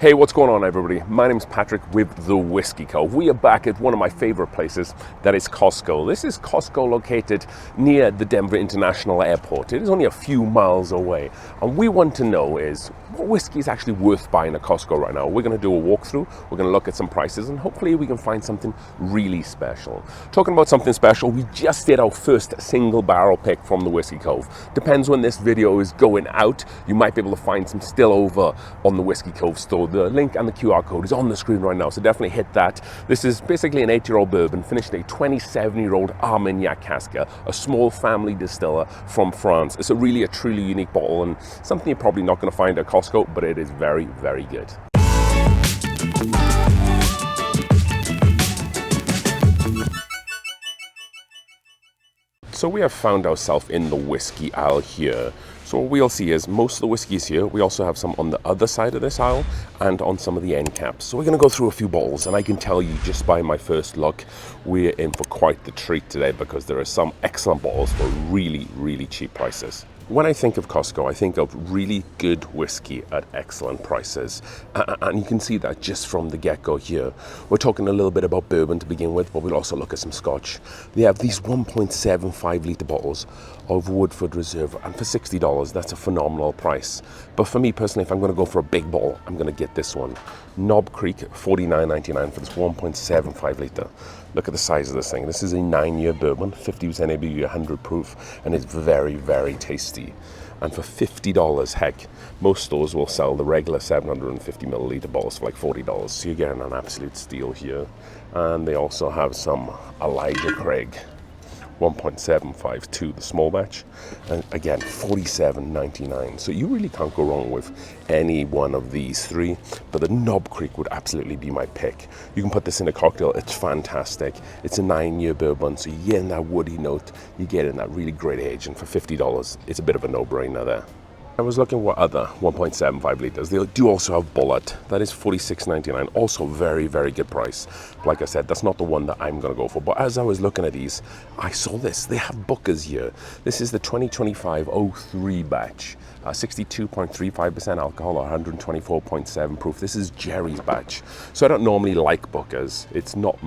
Hey, what's going on everybody? My name is Patrick with the Whiskey Cove. We are back at one of my favorite places, that is Costco. This is Costco located near the Denver International Airport. It is only a few miles away. And we want to know is, what whiskey is actually worth buying at Costco right now? We're going to do a walkthrough, we're going to look at some prices, and hopefully we can find something really special. Talking about something special, we just did our first single barrel pick from the Whiskey Cove. Depends when this video is going out, you might be able to find some still over on the Whiskey Cove store. The link and the QR code is on the screen right now, so definitely hit that. This is basically an 8-year-old bourbon finished in a 27-year-old Armagnac cask, a small family distiller from France. It's a truly unique bottle and something you're probably not going to find at Costco, but it is very, very good. So we have found ourselves in the whiskey aisle here. So what we'll see is most of the whiskey is here. We also have some on the other side of this aisle and on some of the end caps. So we're going to go through a few bottles, and I can tell you just by my first look, we're in for quite the treat today because there are some excellent bottles for really, really cheap prices. When I think of Costco, I think of really good whiskey at excellent prices. And you can see that just from the get-go here. We're talking a little bit about bourbon to begin with, but we'll also look at some Scotch. They have these 1.75 litre bottles of Woodford Reserve, and for $60, that's a phenomenal price. But for me personally, if I'm going to go for a big bottle, I'm going to get this one. Knob Creek, $49.99 for this 1.75 litre. Look at the size of this thing. This is a 9-year bourbon, 50% ABV, 100 proof, and it's very, very tasty. And for $50, heck, most stores will sell the regular 750 milliliter bottles for like $40. So you're getting an absolute steal here. And they also have some Elijah Craig, 1.752, the small batch, and again $47.99. So you really can't go wrong with any one of these three, but the Knob Creek would absolutely be my pick. You can put this in a cocktail, it's fantastic. It's a 9-year bourbon, so you get in that woody note, you get in that really great age, and for $50 it's a bit of a no-brainer there. I was looking for other 1.75 litres. They do also have Bullet. That is $46.99. Also very, very good price. Like I said, that's not the one that I'm going to go for. But as I was looking at these, I saw this. They have Booker's here. This is the 2025 03 batch. 62.35% alcohol, 124.7 proof. This is Jerry's batch. So I don't normally like Booker's. It's not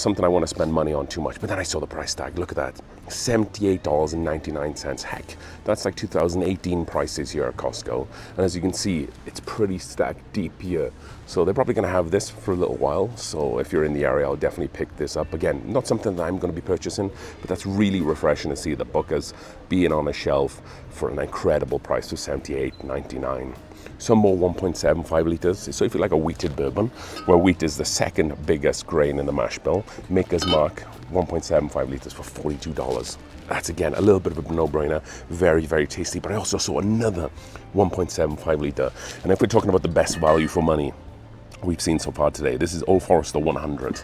something I want to spend money on too much, but then I saw the price tag. Look at that, $78.99. Heck, that's like 2018 prices here at Costco. And as you can see, it's pretty stacked deep here. So they're probably going to have this for a little while. So if you're in the area, I'll definitely pick this up. Again, not something that I'm going to be purchasing, but that's really refreshing to see the Booker's being on a shelf for an incredible price of $78.99. Some more 1.75 litres. So if you like a wheated bourbon, where wheat is the second biggest grain in the mash bill, Maker's Mark, 1.75 litres for $42. That's again a little bit of a no-brainer, very, very tasty. But I also saw another 1.75 litre. And if we're talking about the best value for money we've seen so far today, this is Old Forester 100.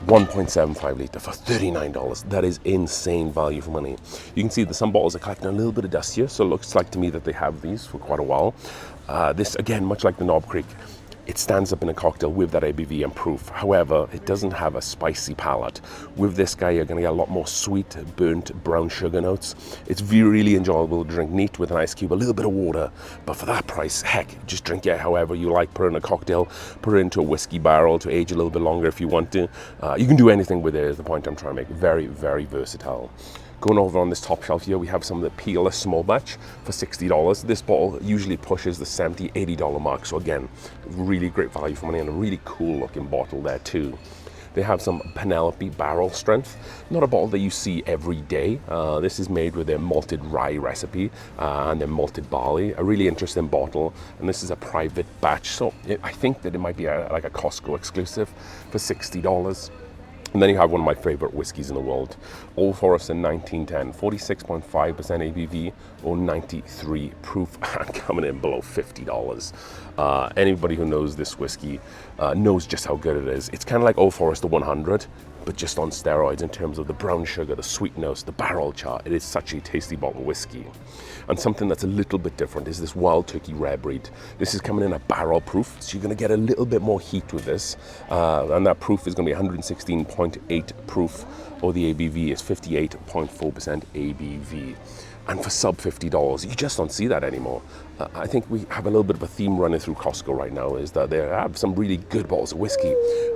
1.75 litre for $39. That is insane value for money. You can see that some bottles are collecting a little bit of dust here, so it looks like to me that they have these for quite a while. This, again, much like the Knob Creek, it stands up in a cocktail with that ABV and proof. However, it doesn't have a spicy palate. With this guy, you're going to get a lot more sweet, burnt, brown sugar notes. It's really enjoyable to drink neat with an ice cube, a little bit of water. But for that price, heck, just drink it however you like. Put it in a cocktail, put it into a whiskey barrel to age a little bit longer if you want to. You can do anything with it is the point I'm trying to make. Very, very versatile. Going over on this top shelf here, we have some of the peerless small batch for $60. This bottle usually pushes the $70, $80 mark. So again, really great value for money and a really cool looking bottle there too. They have some Penelope barrel strength, not a bottle that you see every day. This is made with their malted rye recipe and their malted barley. A really interesting bottle, and this is a private batch. So I think that it might be like a Costco exclusive for $60. And then you have one of my favorite whiskeys in the world, Old Forester 1910, 46.5% ABV or 93 proof, and coming in below $50. Anybody who knows this whiskey knows just how good it is. It's kind of like Old Forester 100, but just on steroids in terms of the brown sugar, the sweet notes, the barrel char. It is such a tasty bottle of whiskey. And something that's a little bit different is this Wild Turkey Rare Breed. This is coming in a barrel proof, so you're going to get a little bit more heat with this. And that proof is going to be 116.8 proof, or the ABV is 58.4% ABV. And for sub $50, you just don't see that anymore. I think we have a little bit of a theme running through Costco right now, is that they have some really good bottles of whiskey,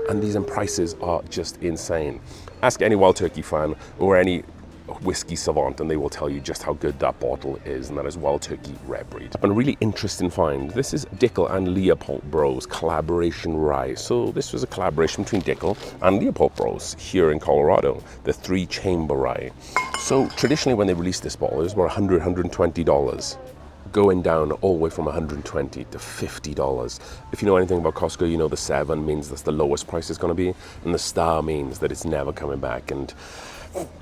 and these prices are just insane. Ask any Wild Turkey fan or any whiskey savant and they will tell you just how good that bottle is, and that is Wild Turkey Rare Breed. And a really interesting find, this is Dickel and Leopold Bros collaboration rye. So this was a collaboration between Dickel and Leopold Bros here in Colorado, the 3-chamber rye. So traditionally when they released this bottle, it was about $100, $120. Going down all the way from $120 to $50. If you know anything about Costco, you know the 7 means that's the lowest price it's going to be, and the star means that it's never coming back. And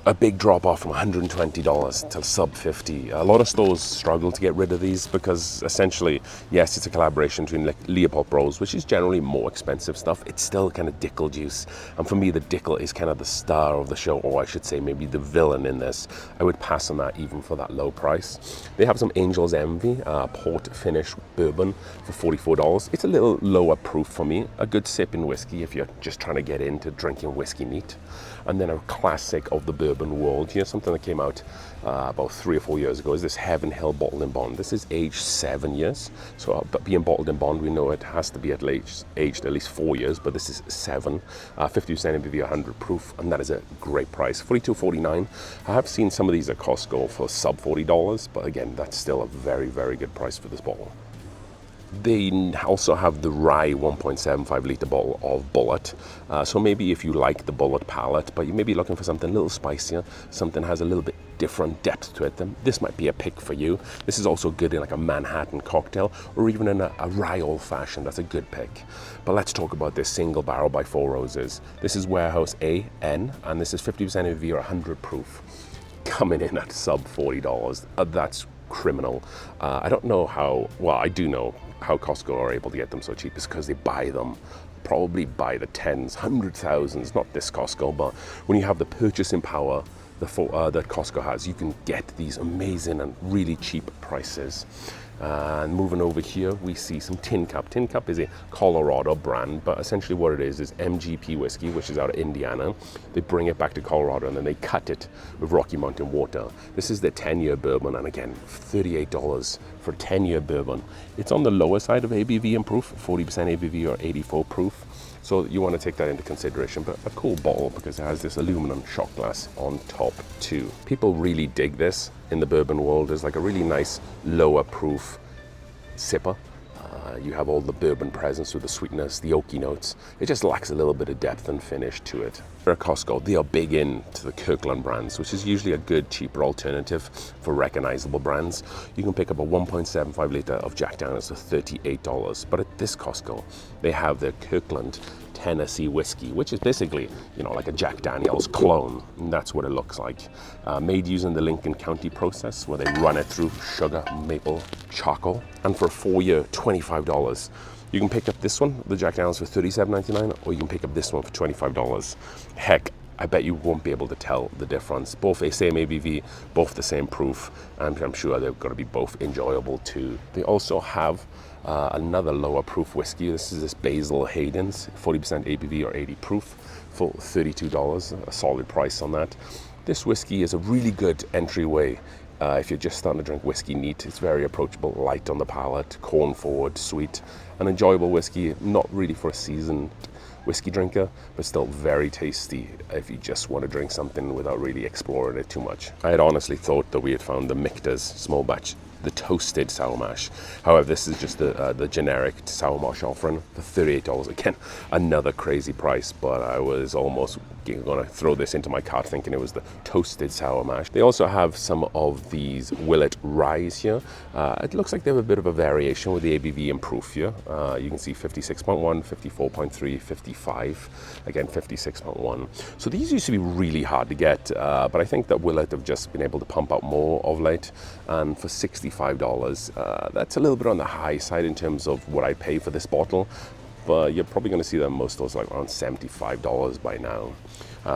a big drop off from $120 to sub 50. A lot of stores struggle to get rid of these because essentially, yes, it's a collaboration between Leopold Bros, which is generally more expensive stuff. It's still kind of Dickel juice. And for me, the Dickel is kind of the star of the show, or I should say maybe the villain in this. I would pass on that even for that low price. They have some Angel's Envy port finish bourbon for $44. It's a little lower proof for me. A good sip in whiskey if you're just trying to get into drinking whiskey neat. And then a classic of the bourbon world here, something that came out about 3 or 4 years ago, is this Heaven Hill bottled in bond. This is aged 7 years. So being bottled in bond, we know it has to be aged at least 4 years, but this is 7. 50% ABV, 100 proof, and that is a great price. $42.49. I have seen some of these at Costco for sub $40, but again, that's still a very, very good price for this bottle. They also have the rye 1.75 litre bottle of Bullet. So maybe if you like the Bullet palette, but you may be looking for something a little spicier, something has a little bit different depth to it, then this might be a pick for you. This is also good in like a Manhattan cocktail, or even in a rye old fashioned. That's a good pick. But let's talk about this single barrel by Four Roses. This is Warehouse AN, and this is 50% ABV or 100 proof, coming in at sub $40. That's criminal. I don't know how, well, I do know how Costco are able to get them so cheap. Is because they buy them, probably by the tens, 100,000s, not this Costco, but when you have the purchasing power that Costco has, you can get these amazing and really cheap prices. And moving over here, we see some Tin Cup. Tin Cup is a Colorado brand, but essentially what it is MGP whiskey, which is out of Indiana. They bring it back to Colorado and then they cut it with Rocky Mountain water. This is the 10-year bourbon, and again, $38 for 10-year bourbon. It's on the lower side of ABV and proof, 40% ABV or 84 proof. So you want to take that into consideration, but a cool bottle because it has this aluminum shot glass on top too. People really dig this in the bourbon world. There's like a really nice lower proof sipper. You have all the bourbon presence with the sweetness, the oaky notes. It just lacks a little bit of depth and finish to it. For Costco, they are big into the Kirkland brands, which is usually a good, cheaper alternative for recognizable brands. You can pick up a 1.75 litre of Jack Daniels for $38. But at this Costco, they have their Kirkland Tennessee whiskey, which is basically, you know, like a Jack Daniels clone. And that's what it looks like. Made using the Lincoln County process, where they run it through sugar, maple, charcoal. And for a 4-year, $25. You can pick up this one, the Jack Daniels, for $37.99, or you can pick up this one for $25. Heck, I bet you won't be able to tell the difference. Both the same ABV, both the same proof, and I'm sure they're going to be both enjoyable too. They also have another lower proof whiskey. This is Basil Hayden's, 40% ABV or 80 proof for $32, a solid price on that. This whiskey is a really good entryway if you're just starting to drink whiskey neat. It's very approachable, light on the palate, corn forward, sweet, an enjoyable whiskey, not really for a seasoned whiskey drinker, but still very tasty if you just want to drink something without really exploring it too much. I had honestly thought that we had found the Michter's small batch, the toasted sour mash. However, this is just the generic sour mash offering for $38. Again, another crazy price, but I was almost going to throw this into my cart thinking it was the toasted sour mash. They also have some of these Willet ryes here. It looks like they have a bit of a variation with the ABV and proof here. You can see 56.1, 54.3, 55, again 56.1. So these used to be really hard to get, but I think that Willet have just been able to pump out more of late, and for $65, that's a little bit on the high side in terms of what I pay for this bottle, but you're probably going to see that most stores like around $75 by now.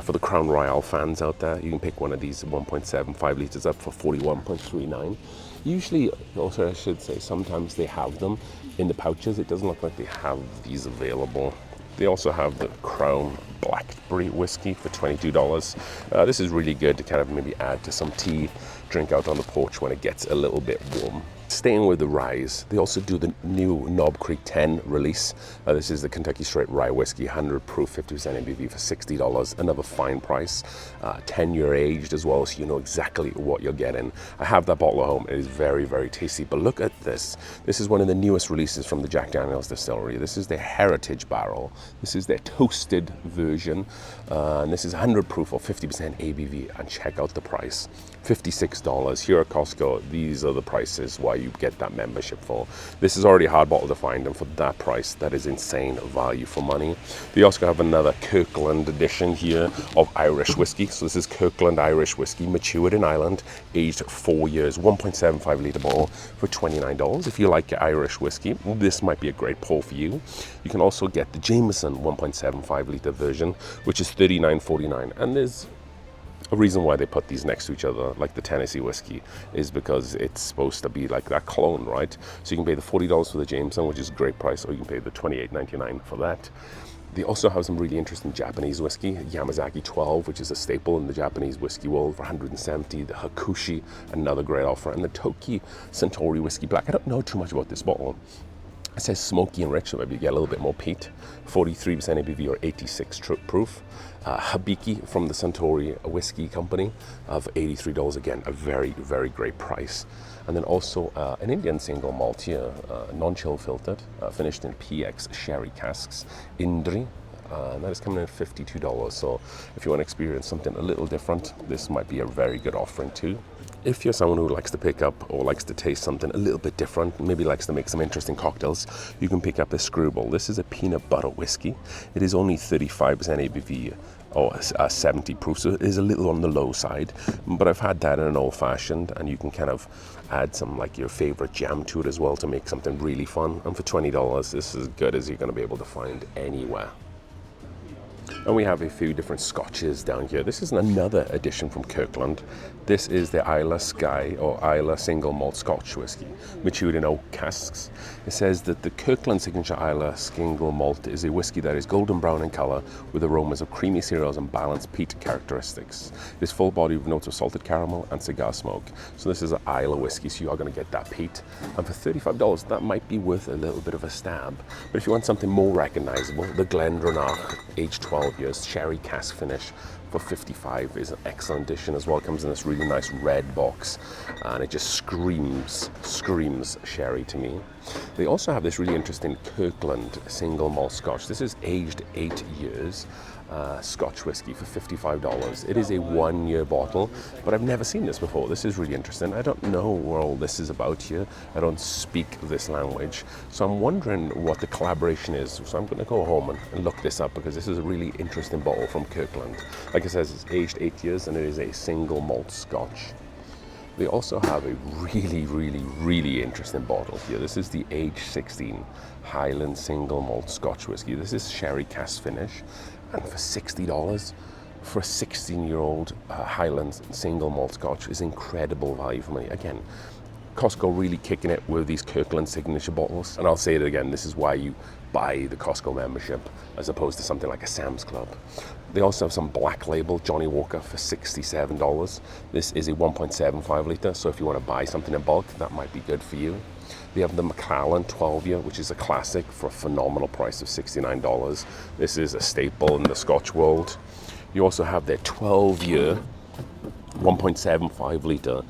For the Crown Royal fans out there, you can pick one of these 1.75 litres up for $41.39. Usually, also I should say, sometimes they have them in the pouches. It doesn't look like they have these available They also have the Crown Blackberry whiskey for $22. This is really good to kind of maybe add to some tea, drink out on the porch when it gets a little bit warm. Staying with the ryes, they also do the new Knob Creek 10 release. This is the Kentucky Straight Rye Whiskey, 100 proof, 50% ABV for $60. Another fine price, 10-year aged as well, so you know exactly what you're getting. I have that bottle at home. It is very, very tasty. But look at this. This is one of the newest releases from the Jack Daniel's distillery. This is their Heritage barrel. This is their toasted version. And this is 100 proof or 50% ABV. And check out the price. $56 here at Costco. These are the prices why you get that membership for. This is already a hard bottle to find, and for that price, that is insane value for money. They also have another Kirkland edition here of Irish whiskey. So this is Kirkland Irish whiskey, matured in Ireland, aged 4 years, 1.75 litre bottle for $29. If you like Irish whiskey, this might be a great pull for you. You can also get the Jameson 1.75 litre version, which is $39.49, and there's a reason why they put these next to each other, like the Tennessee whiskey, is because it's supposed to be like that clone, right? So you can pay the $40 for the Jameson, which is a great price, or you can pay the $28.99 for that. They also have some really interesting Japanese whiskey, Yamazaki 12, which is a staple in the Japanese whiskey world, for $170. The Hakushi, another great offer, and the Toki Suntory Whiskey Black. I don't know too much about this bottle. It says smoky and rich, so maybe you get a little bit more peat. 43% ABV or 86 proof. Habiki from the Suntory Whiskey Company of $83. Again, a very, very great price. And then also an Indian single malt here, non-chill filtered, finished in PX sherry casks, Indri. And that is coming in at $52. So if you want to experience something a little different, this might be a very good offering too. If you're someone who likes to pick up or likes to taste something a little bit different, maybe likes to make some interesting cocktails, you can pick up this Screwball. This is a peanut butter whiskey. It is only 35% ABV or 70 proof, so it is a little on the low side. But I've had that in an old fashioned, and you can kind of add some like your favorite jam to it as well to make something really fun. And for $20, this is as good as you're going to be able to find anywhere. And we have a few different scotches down here. This is another edition from Kirkland. This is the Islay Skye or Islay single malt Scotch whiskey, matured in oak casks. It says that the Kirkland signature Islay single malt is a whiskey that is golden brown in color with aromas of creamy cereals and balanced peat characteristics. It is full body with notes of salted caramel and cigar smoke. So this is an Islay whiskey, so you are going to get that peat. And for $35, that might be worth a little bit of a stab. But if you want something more recognizable, the Glendronach, aged 12 years, sherry cask finish for $55 is an excellent addition as well. It comes in this really nice red box, and it just screams sherry to me. They also have this really interesting Kirkland single malt Scotch. This is aged 8 years. Scotch whiskey for $55. It is a 1-year bottle, but I've never seen this before. This is really interesting. I don't know what all this is about here. I don't speak this language, so I'm wondering what the collaboration is. So I'm going to go home and look this up, because this is a really interesting bottle from Kirkland. Like it says, it's aged 8 years and it is a single malt Scotch. They also have a really interesting bottle here. This is the age 16 Highland single malt Scotch whiskey. This is sherry cask finish, and for $60 for a 16-year-old Highland single malt Scotch is incredible value for money. Again, Costco really kicking it with these Kirkland signature bottles. And I'll say it again, this is why you buy the Costco membership as opposed to something like a Sam's Club. They also have some Black Label Johnny Walker for $67. This is a 1.75 litre, so if you want to buy something in bulk, that might be good for you. They have the Macallan 12-year, which is a classic, for a phenomenal price of $69. This is a staple in the Scotch world. You also have their 12-year, 1.75 litre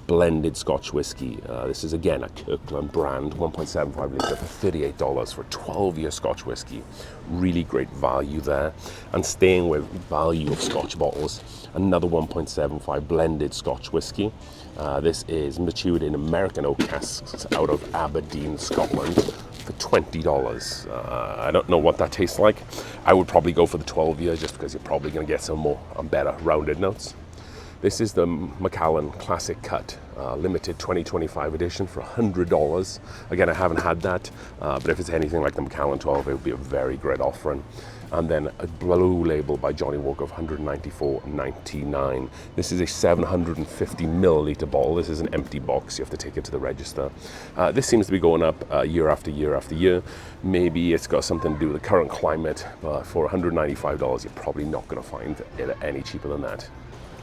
blended Scotch whiskey. This is again a Kirkland brand, 1.75 litre for $38 for a 12-year Scotch whiskey. Really great value there. And staying with value of Scotch bottles, another 1.75 blended Scotch whiskey. This is matured in American oak casks out of Aberdeen, Scotland, for $20. I don't know what that tastes like. I would probably go for the 12-year just because you're probably going to get some more better rounded notes. This is the Macallan Classic Cut, limited 2025 edition for $100. Again, I haven't had that, but if it's anything like the Macallan 12, it would be a very great offering. And then a blue label by Johnny Walker of $194.99. This is a 750 milliliter bottle. This is an empty box. You have to take it to the register. This seems to be going up year after year after year. Maybe it's got something to do with the current climate, but for $195, you're probably not going to find it any cheaper than that.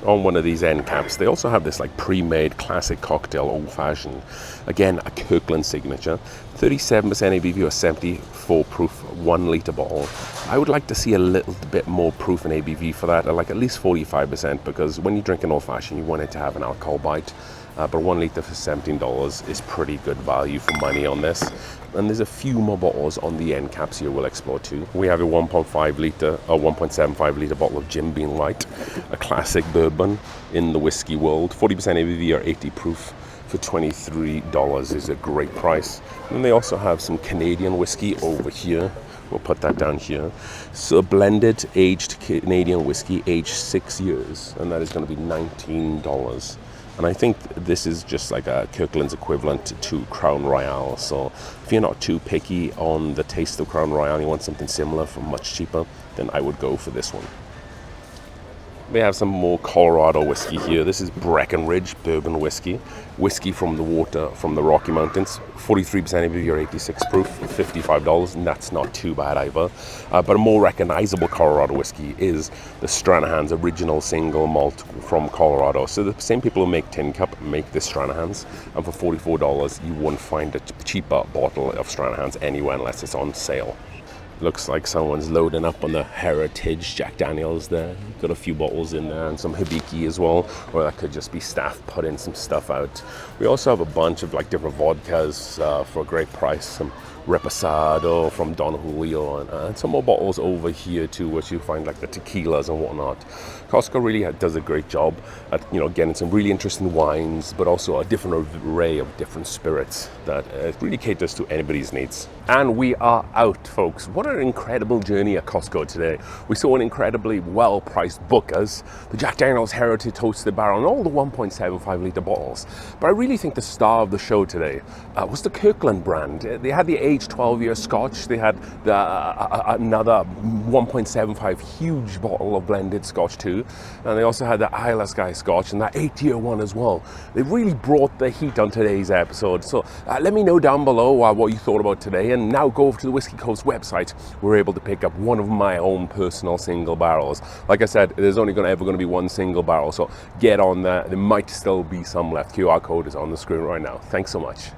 On one of these end caps, they also have this like pre-made classic cocktail old-fashioned. Again, a Kirkland signature. 37% ABV or 74 proof, 1 liter bottle. I would like to see a little bit more proof and ABV for that, like at least 45%, because when you drink an old-fashioned, you want it to have an alcohol bite. But 1 liter for $17 is pretty good value for money on this. And there's a few more bottles on the end caps here we'll explore too. We have a 1.5 liter or 1.75 liter bottle of Jim Beam Light, a classic bourbon in the whiskey world. 40% ABV or 80 proof for $23 is a great price. And they also have some Canadian whiskey over here. We'll put that down here. So blended aged Canadian whiskey, aged 6 years, and that is going to be $19. And I think this is just like a Kirkland's equivalent to Crown Royal. So if you're not too picky on the taste of Crown Royal, you want something similar for much cheaper, then I would go for this one. We have some more Colorado whiskey here. This is Breckenridge Bourbon whiskey. Whiskey from the water from the Rocky Mountains. 43% ABV or 86 proof, $55, and that's not too bad either. But a more recognizable Colorado whiskey is the Stranahan's original single malt from Colorado. So the same people who make Tin Cup make this Stranahan's, and for $44, you won't find a cheaper bottle of Stranahan's anywhere unless it's on sale. Looks like someone's loading up on the Heritage Jack Daniels there. Got a few bottles in there and some Hibiki as well, or that could just be staff putting some stuff out. We also have a bunch of like different vodkas for a great price. Some Reposado from Don Julio and some more bottles over here too, which you find like the tequilas and whatnot. Costco really does a great job at getting some really interesting wines, but also a different array of different spirits that really caters to anybody's needs. And we are out, folks. What an incredible journey at Costco today. We saw an incredibly well-priced Booker's, the Jack Daniel's Heritage Toasted Barrel, and all the 1.75 liter bottles. But I really think the star of the show today was the Kirkland brand. They had the aged 12-year Scotch. They had another 1.75 huge bottle of blended Scotch too. And they also had the Isla Sky Scotch and that 8-year one as well. They really brought the heat on today's episode. So let me know down below what you thought about today. And now go over to the Whiskey Cove's website. We're able to pick up one of my own personal single barrels. Like I said, there's only ever going to be one single barrel. So get on there. There might still be some left. QR code is on the screen right now. Thanks so much.